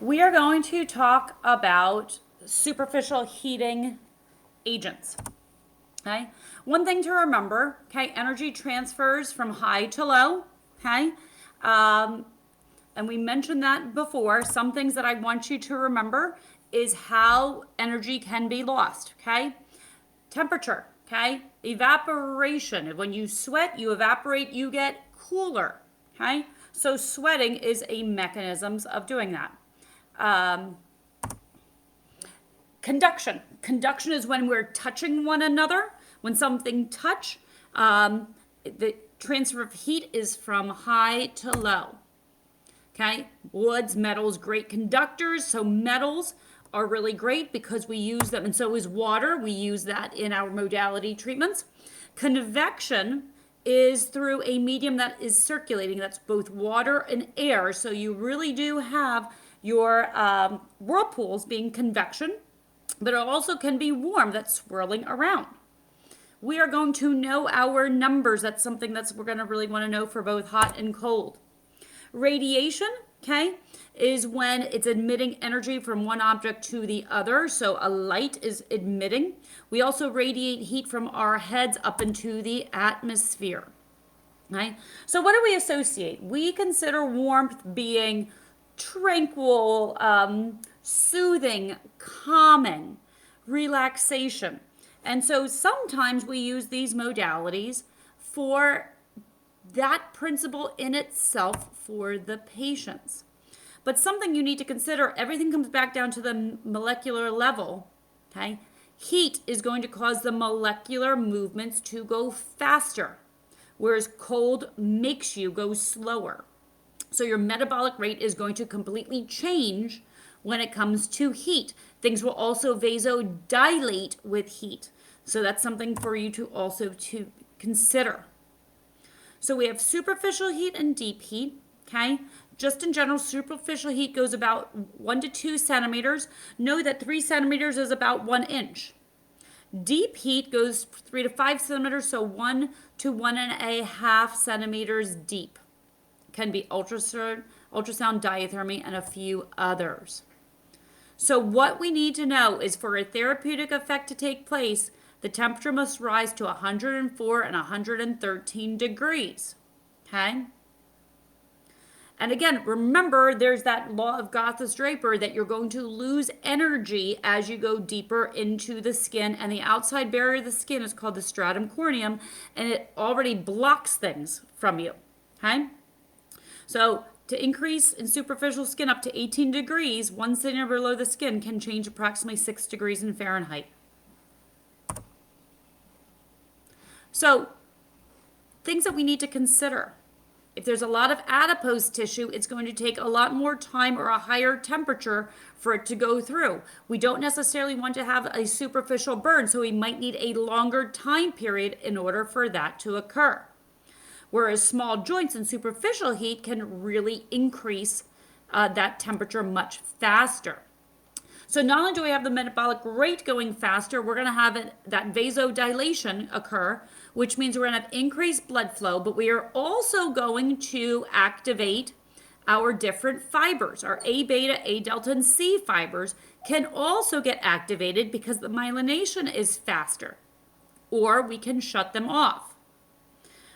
We are going to talk about superficial heating agents. Okay. One thing to remember, okay, energy transfers from high to low. Okay. Um, and we mentioned that before. Some things that I want you to remember is how energy can be lost. Okay. Temperature. Okay. Evaporation. When you sweat, you evaporate, you get cooler. Okay. So sweating is a mechanism of doing that. Um, Conduction is when we're touching one another. When something touch, the transfer of heat is from high to low. Okay, woods, metals, great conductors. So metals are really great because we use them, and so is water. We use that in our modality treatments. Convection is through a medium that is circulating. That's both water and air. So you really do have your whirlpools being convection, but it also can be warm, that's swirling around. We are going to know our numbers. That's something that's we're going to really want to know for both hot and cold. Radiation, okay, is when it's emitting energy from one object to the other. So a light is emitting. We also radiate heat from our heads up into the atmosphere. Right? So what do we associate? We consider warmth being tranquil, soothing, calming, relaxation. And so sometimes we use these modalities for that principle in itself for the patients. But something you need to consider, everything comes back down to the molecular level, okay? Heat is going to cause the molecular movements to go faster, whereas cold makes you go slower. So your metabolic rate is going to completely change when it comes to heat. Things will also vasodilate with heat. So that's something for you to also to consider. So we have superficial heat and deep heat, okay? Just in general, superficial heat goes about 1 to 2 centimeters. Know that 3 centimeters is about 1 inch. Deep heat goes 3 to 5 centimeters, so 1 to 1.5 centimeters deep. Can be ultrasound, diathermy, and a few others. So what we need to know is for a therapeutic effect to take place, the temperature must rise to 104 and 113 degrees. Okay? And again, remember there's that law of Gotthard-Draper that you're going to lose energy as you go deeper into the skin, and the outside barrier of the skin is called the stratum corneum, and it already blocks things from you. Okay? So to increase in superficial skin up to 18 degrees, 1 centimeter below the skin can change approximately 6 degrees in Fahrenheit. So things that we need to consider. If there's a lot of adipose tissue, it's going to take a lot more time or a higher temperature for it to go through. We don't necessarily want to have a superficial burn, so we might need a longer time period in order for that to occur. Whereas small joints and superficial heat can really increase that temperature much faster. So not only do we have the metabolic rate going faster, we're going to have that vasodilation occur, which means we're going to have increased blood flow, but we are also going to activate our different fibers. Our A beta, A delta, and C fibers can also get activated because the myelination is faster, or we can shut them off.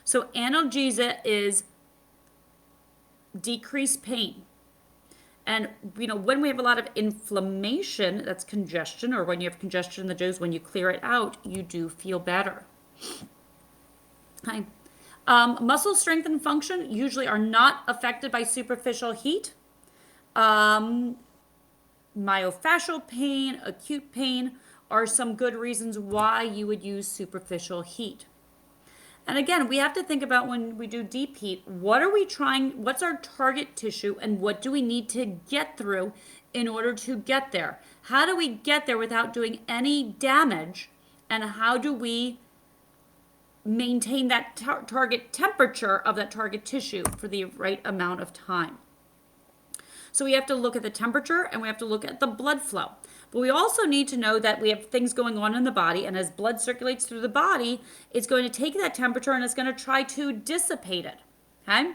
So analgesia is decreased pain. And when we have a lot of inflammation, that's congestion, or when you have congestion in the nose, when you clear it out, you do feel better. Hi. Muscle strength and function usually are not affected by superficial heat. Myofascial pain, acute pain are some good reasons why you would use superficial heat. And again, we have to think about when we do deep heat, what's our target tissue, and what do we need to get through in order to get there? How do we get there without doing any damage? And how do we maintain that target temperature of that target tissue for the right amount of time? So we have to look at the temperature and we have to look at the blood flow. But we also need to know that we have things going on in the body, and as blood circulates through the body, it's going to take that temperature and it's going to try to dissipate it. Okay?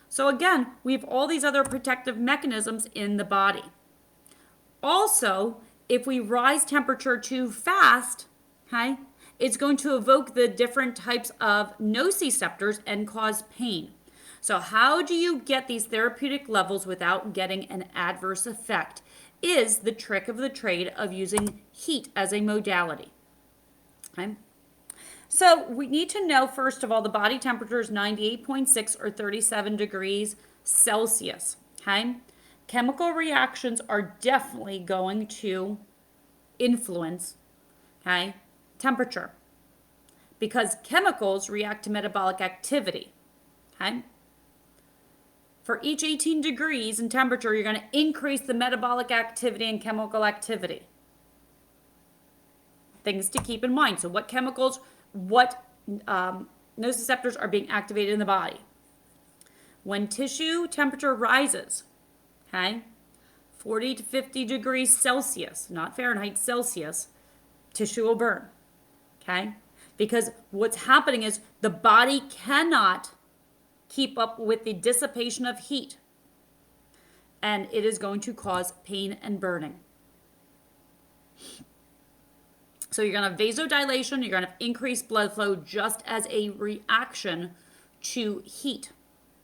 So again, we have all these other protective mechanisms in the body. Also, if we rise temperature too fast, okay, it's going to evoke the different types of nociceptors and cause pain. So how do you get these therapeutic levels without getting an adverse effect is the trick of the trade of using heat as a modality. Okay? So we need to know, first of all, the body temperature is 98.6 or 37 degrees Celsius. Okay? Chemical reactions are definitely going to influence, okay, temperature, because chemicals react to metabolic activity. Okay? For each 18 degrees in temperature, you're going to increase the metabolic activity and chemical activity. Things to keep in mind. So what chemicals, what nociceptors are being activated in the body? When tissue temperature rises, okay, 40 to 50 degrees Celsius, not Fahrenheit, Celsius, tissue will burn, okay? Because what's happening is the body cannot keep up with the dissipation of heat, and it is going to cause pain and burning. So you're going to have vasodilation, you're going to have increased blood flow just as a reaction to heat,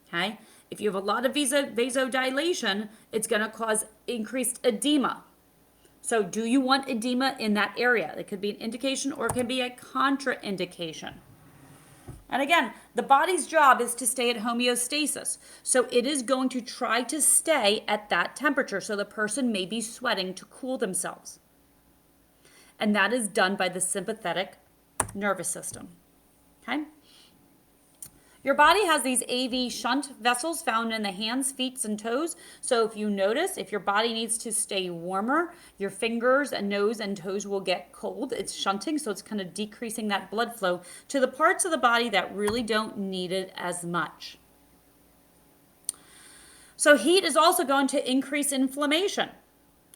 okay? If you have a lot of vasodilation, it's going to cause increased edema. So do you want edema in that area? It could be an indication or it can be a contraindication. And again, the body's job is to stay at homeostasis. So it is going to try to stay at that temperature. So the person may be sweating to cool themselves. And that is done by the sympathetic nervous system. Okay? Your body has these AV shunt vessels found in the hands, feet, and toes. So if you notice, if your body needs to stay warmer, your fingers and nose and toes will get cold. It's shunting, so it's kind of decreasing that blood flow to the parts of the body that really don't need it as much. So heat is also going to increase inflammation,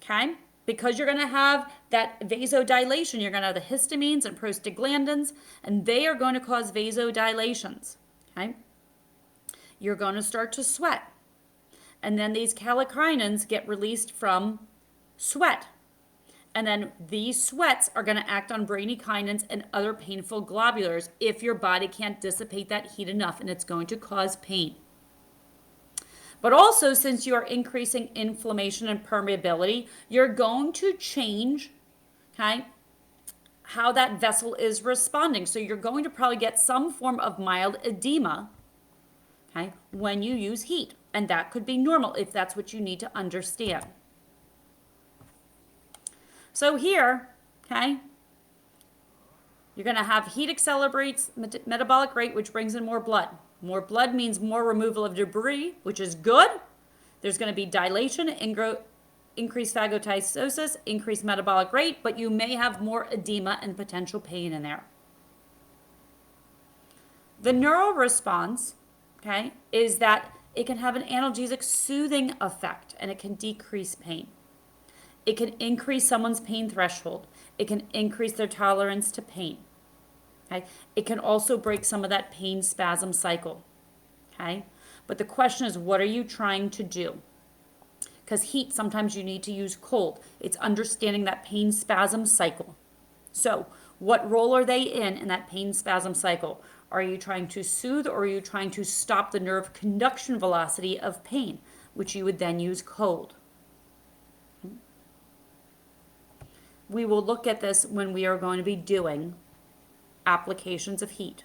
okay? Because you're going to have that vasodilation. You're going to have the histamines and prostaglandins, and they are going to cause vasodilations. Okay? You're going to start to sweat. And then these kallikreins get released from sweat. And then these sweats are going to act on bradykinins and other painful globulars if your body can't dissipate that heat enough, and it's going to cause pain. But also, since you are increasing inflammation and permeability, you're going to change, okay, how that vessel is responding. So you're going to probably get some form of mild edema, okay, when you use heat. And that could be normal if that's what you need to understand. So here, okay, you're going to have heat accelerates metabolic rate, which brings in more blood. More blood means more removal of debris, which is good. There's going to be dilation, increased phagocytosis, increased metabolic rate, but you may have more edema and potential pain in there. The neural response, okay, is that it can have an analgesic soothing effect, and it can decrease pain. It can increase someone's pain threshold. It can increase their tolerance to pain. Okay? It can also break some of that pain spasm cycle. Okay? But the question is, what are you trying to do? Because heat, sometimes you need to use cold. It's understanding that pain spasm cycle. So what role are they in that pain spasm cycle? Are you trying to soothe, or are you trying to stop the nerve conduction velocity of pain, which you would then use cold? We will look at this when we are going to be doing applications of heat.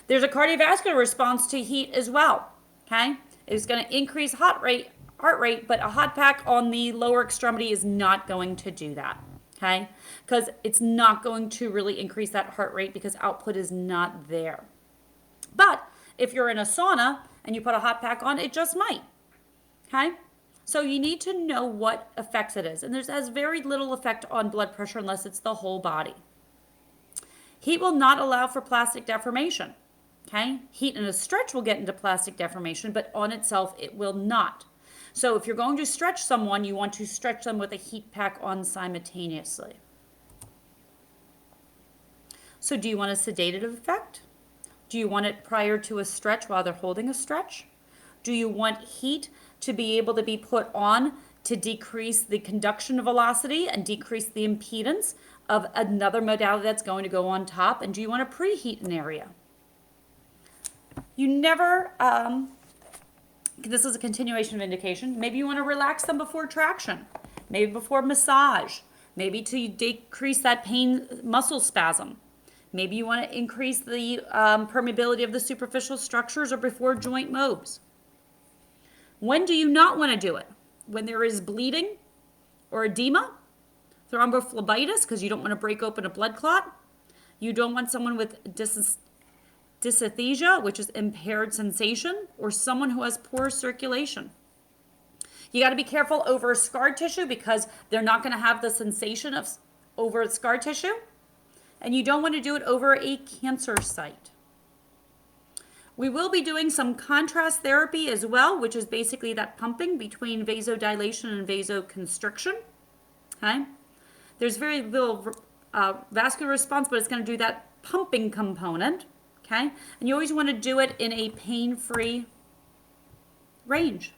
There's a cardiovascular response to heat as well, okay? It's going to increase heart rate, but a hot pack on the lower extremity is not going to do that, okay? Because it's not going to really increase that heart rate because output is not there. But if you're in a sauna and you put a hot pack on, it just might, okay? So you need to know what effects it is. And there's has very little effect on blood pressure unless it's the whole body. Heat will not allow for plastic deformation. Okay? Heat in a stretch will get into plastic deformation, but on itself it will not. So if you're going to stretch someone, you want to stretch them with a heat pack on simultaneously. So do you want a sedative effect? Do you want it prior to a stretch while they're holding a stretch? Do you want heat to be able to be put on to decrease the conduction velocity and decrease the impedance of another modality that's going to go on top? And do you want to preheat an area? You never, this is a continuation of indication. Maybe you want to relax them before traction, maybe before massage, maybe to decrease that pain muscle spasm. Maybe you want to increase the permeability of the superficial structures or before joint mobs. When do you not want to do it? When there is bleeding or edema, thrombophlebitis, because you don't want to break open a blood clot. You don't want someone with dysesthesia, which is impaired sensation, or someone who has poor circulation. You got to be careful over scar tissue because they're not going to have the sensation of over scar tissue. And you don't want to do it over a cancer site. We will be doing some contrast therapy as well, which is basically that pumping between vasodilation and vasoconstriction. Okay? There's very little vascular response, but it's going to do that pumping component. Okay? And you always want to do it in a pain-free range.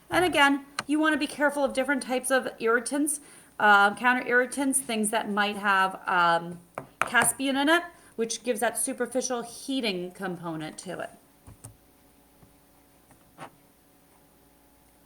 And again, you want to be careful of different types of irritants, counter irritants, things that might have caspian in it, which gives that superficial heating component to it.